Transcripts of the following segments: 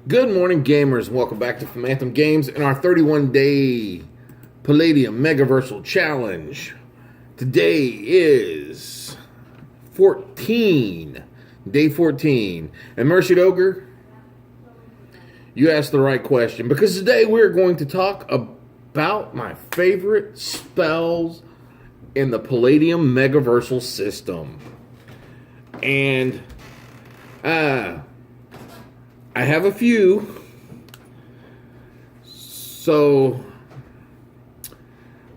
Good morning, gamers. Welcome back to Formatiopn Games and our 31-day Palladium Megaversal Challenge. Today is day 14. And Mercy Ogre, you asked the right question because today we're going to talk about my favorite spells in the Palladium Megaversal system. And, I have a few. So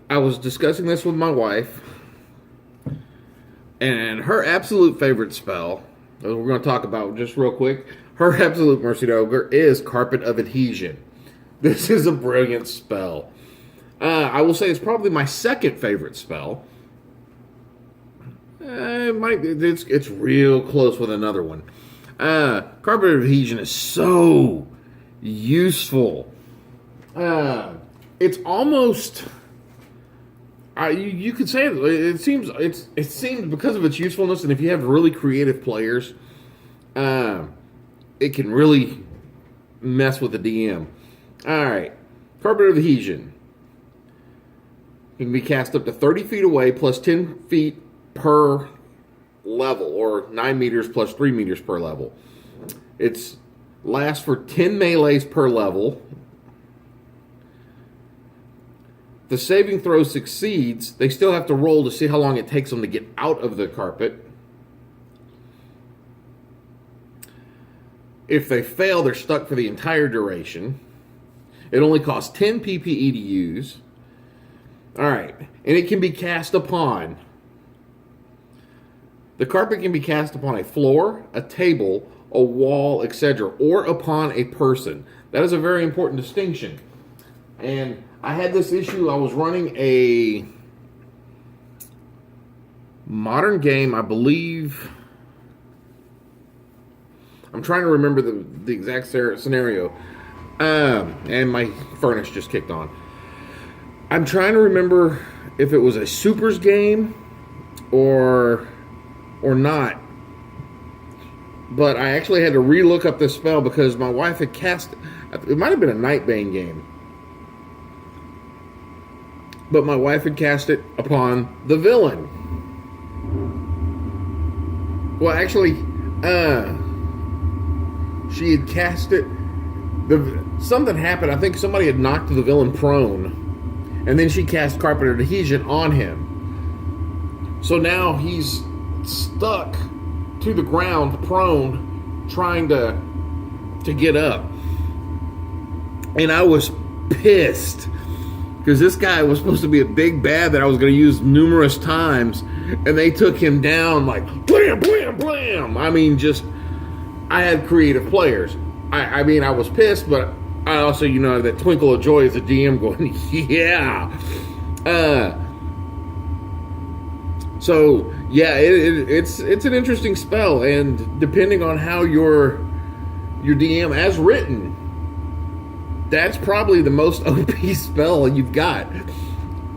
I was discussing this with my wife, and her absolute favorite spell, that we're going to talk about just real quick, her absolute Mercy Ogre is Carpet of Adhesion. This is a brilliant spell. I will say it's probably my second favorite spell. It's real close with another one. Carpet of Adhesion is so useful. It's almost, you could say it seems because of its usefulness, and if you have really creative players, it can really mess with the DM. All right, Carpet of Adhesion can be cast up to 30 feet away plus 10 feet per level, or 9 meters plus 3 meters per level. It's lasts for 10 melees per level. If the saving throw succeeds, they still have to roll to see how long it takes them to get out of the carpet. If they fail, they're stuck for the entire duration. It only costs 10 PPE to use. Alright, and it can be cast upon. The carpet can be cast upon a floor, a table, a wall, etc., or upon a person. That is a very important distinction. And I had this issue. I was running a modern game, I believe. I'm trying to remember the exact scenario. And my furnace just kicked on. I'm trying to remember if it was a supers game or not. But I actually had to re-look up this spell because my wife had cast it might have been a Nightbane game. But my wife had cast it upon the villain. Well, actually, she had cast it. Something happened. I think somebody had knocked the villain prone. And then she cast Carpet of Adhesion on him. So now he's stuck to the ground, prone, trying to get up. And I was pissed because this guy was supposed to be a big bad that I was going to use numerous times, and they took him down like blam, blam, blam. I mean, I had creative players. I mean, I was pissed, but I also, that twinkle of joy as a DM going, yeah. So yeah, it's an interesting spell, and depending on how your DM as written, that's probably the most OP spell you've got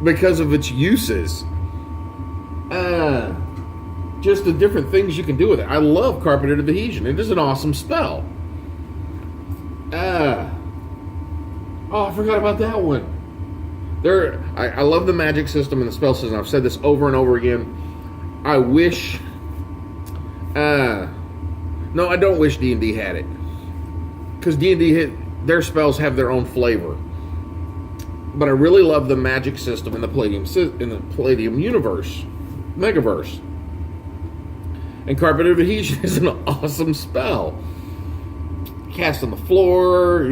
because of its uses. Just the different things you can do with it. I love Carpet of Adhesion. It is an awesome spell. Oh, I forgot about that one. I love the magic system and the spell system. I've said this over and over again. I wish... no, I don't wish D&D had it. Because D&D, their spells have their own flavor. But I really love the magic system in the Palladium universe. Megaverse. And Carpet of Adhesion is an awesome spell. Cast on the floor,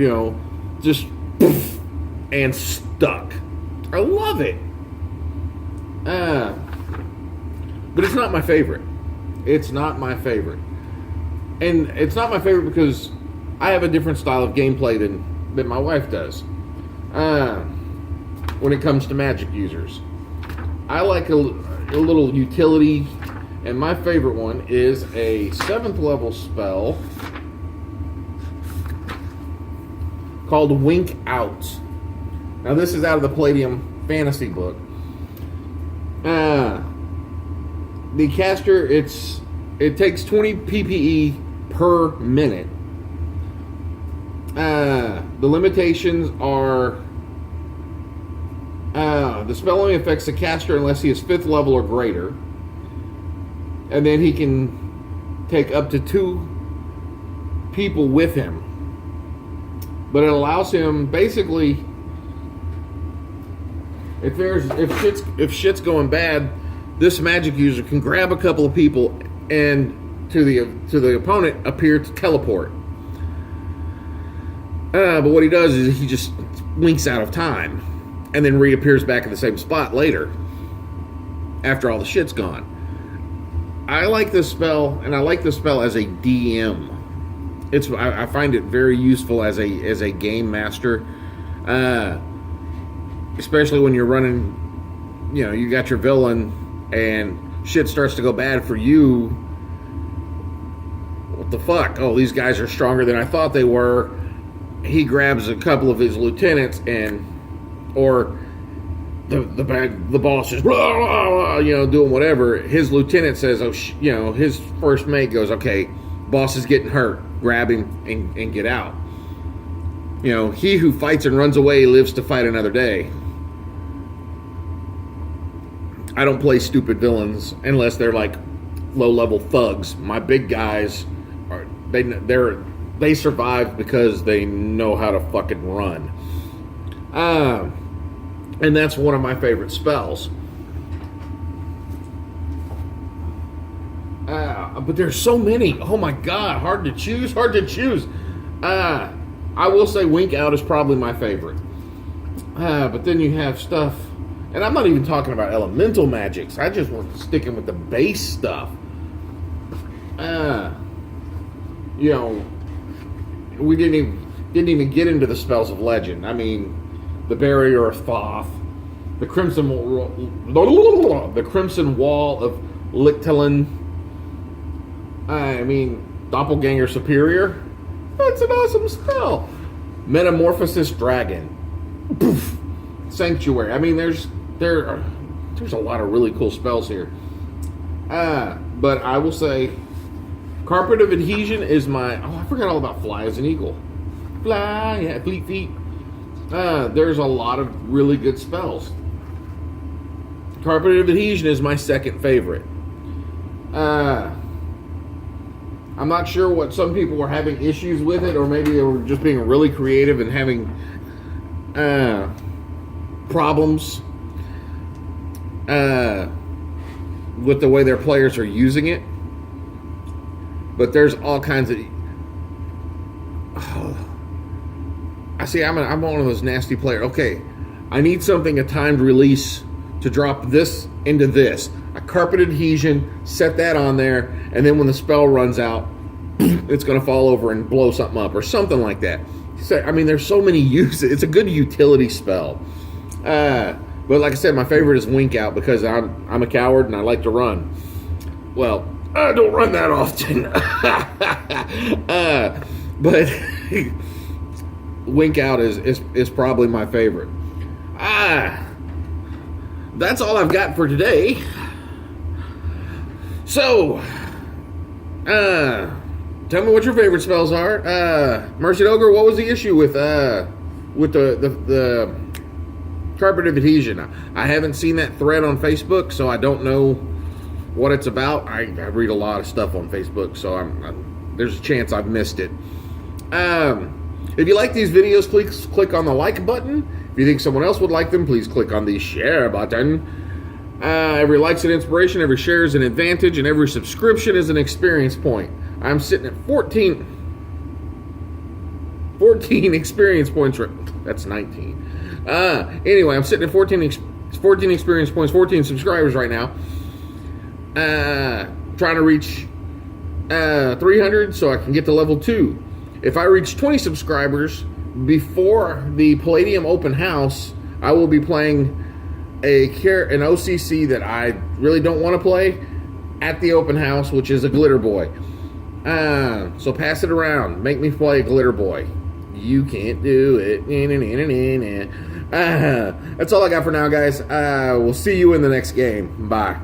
just poof, and stuck. I love it. But it's not my favorite. It's not my favorite. And it's not my favorite because I have a different style of gameplay than my wife does. When it comes to magic users. I like a little utility, and my favorite one is a 7th level spell called Wink Out. Now this is out of the Palladium fantasy book. The caster, it takes 20 PPE per minute. The limitations are the spell only affects the caster unless he is 5th level or greater. And then he can take up to 2 people with him. But it allows him basically, if shit's going bad, this magic user can grab a couple of people and to the opponent appear to teleport. But what he does is he just winks out of time and then reappears back in the same spot later after all the shit's gone. I like this spell, and I like this spell as a DM. I find it very useful as a game master, especially when you're running. You know, you got your villain, and shit starts to go bad for you. What the fuck? Oh, these guys are stronger than I thought they were. He grabs a couple of his lieutenants, or the boss is blah, blah, blah, doing whatever. His lieutenant says, his first mate goes, okay, boss is getting hurt. Grab him and get out. He who fights and runs away lives to fight another day. I don't play stupid villains unless they're like low-level thugs. My big guys they survive because they know how to fucking run. And that's one of my favorite spells. But there's so many. Oh my god, hard to choose. I will say Wink Out is probably my favorite. But then you have stuff, and I'm not even talking about elemental magics. I just want to stick in with the base stuff. We didn't even get into the spells of legend. I mean, the Barrier of Thoth, the Crimson Wall of Lictalin. I mean, Doppelganger Superior. That's an awesome spell. Metamorphosis Dragon. Poof. Sanctuary. I mean, there's a lot of really cool spells here. But I will say, Carpet of Adhesion is my. Oh, I forgot all about Fly as an Eagle. Fly, yeah, Fleet Feet. There's a lot of really good spells. Carpet of Adhesion is my second favorite. I'm not sure what some people were having issues with it, or maybe they were just being really creative and having problems with the way their players are using it. But there's all kinds of. I see. I'm one of those nasty players. Okay, I need something, a timed release to drop this into this. A Carpet Adhesion, set that on there, and then when the spell runs out, it's going to fall over and blow something up or something like that. So, I mean, there's so many uses. It's a good utility spell. But like I said, my favorite is Wink Out because I'm a coward and I like to run. Well, I don't run that often. But Wink Out is probably my favorite. That's all I've got for today. So, tell me what your favorite spells are. Mercy Ogre, what was the issue with the Carpet of Adhesion? I haven't seen that thread on Facebook, so I don't know what it's about. I read a lot of stuff on Facebook, so there's a chance I've missed it. If you like these videos, please click on the like button. If you think someone else would like them, please click on the share button. Every like's an inspiration, every share is an advantage, and every subscription is an experience point. I'm sitting at 14 experience points. That's 19. Anyway, I'm sitting at 14 experience points, 14 subscribers right now. Trying to reach 300 so I can get to level 2. If I reach 20 subscribers before the Palladium open house, I will be playing an OCC that I really don't want to play at the open house, which is a Glitter Boy. So pass it around. Make me play a Glitter Boy. You can't do it. That's all I got for now, guys. We'll see you in the next game. Bye.